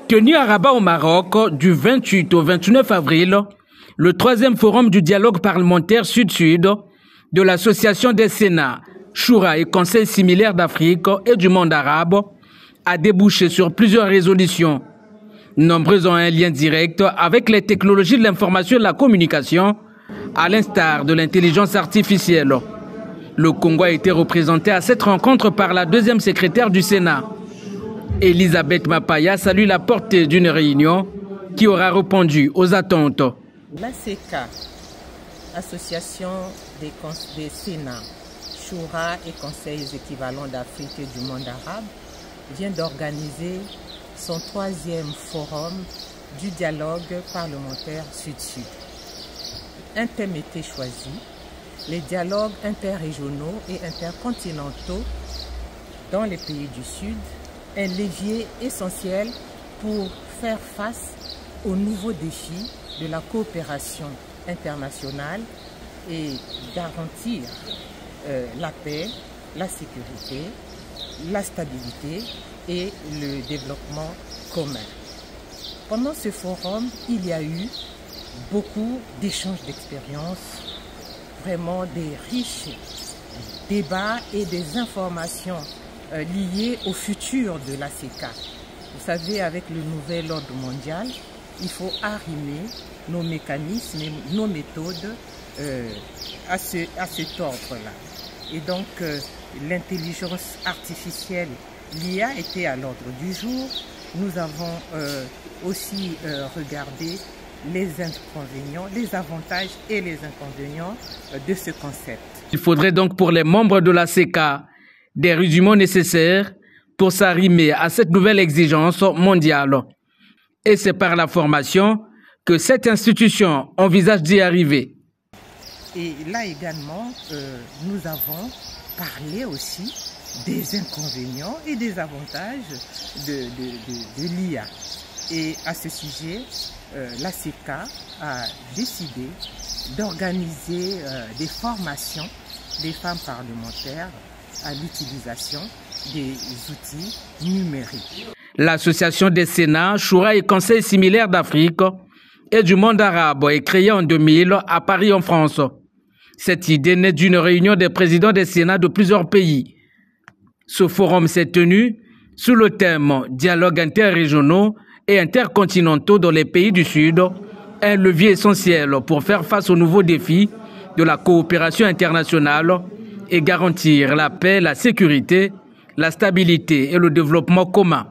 Tenu à Rabat au Maroc du 28 au 29 avril, le 3e forum du dialogue parlementaire Sud-Sud de l'Association des Sénats, Choura et Conseils similaires d'Afrique et du monde arabe a débouché sur plusieurs résolutions. Nombreuses ont un lien direct avec les technologies de l'information et de la communication, à l'instar de l'intelligence artificielle. Le Congo a été représenté à cette rencontre par la 2e secrétaire du Sénat. Elisabeth Mapaya salue la portée d'une réunion qui aura répondu aux attentes. L'ACK, Association des Sénats, Choura et Conseils équivalents d'Afrique et du monde arabe, vient d'organiser son 3e forum du dialogue parlementaire Sud-Sud. Un thème était choisi, les dialogues interrégionaux et intercontinentaux dans les pays du Sud, un levier essentiel pour faire face aux nouveaux défis de la coopération internationale et garantir la paix, la sécurité, la stabilité et le développement commun. Pendant ce forum, il y a eu beaucoup d'échanges d'expériences, vraiment des riches débats et des informations liées au futur de l'ACK. Vous savez, avec le nouvel ordre mondial, il faut arrimer nos mécanismes et nos méthodes à cet ordre-là. Et donc, l'intelligence artificielle, l'IA, était à l'ordre du jour. Nous avons aussi regardé les inconvénients, les avantages et les inconvénients de ce concept. Il faudrait donc pour les membres de l'ACK des résumés nécessaires pour s'arrimer à cette nouvelle exigence mondiale. Et c'est par la formation que cette institution envisage d'y arriver. Et là également, nous avons parlé aussi des inconvénients et des avantages de l'IA. Et à ce sujet, l'ACK a décidé d'organiser des formations des femmes parlementaires à l'utilisation des outils numériques. L'Association des Sénats, Choura et Conseils similaires d'Afrique et du monde arabe est créée en 2000 à Paris en France. Cette idée naît d'une réunion des présidents des Sénats de plusieurs pays. Ce forum s'est tenu sous le thème « Dialogues interrégionaux et intercontinentaux dans les pays du Sud », un levier essentiel pour faire face aux nouveaux défis de la coopération internationale et garantir la paix, la sécurité, la stabilité et le développement commun.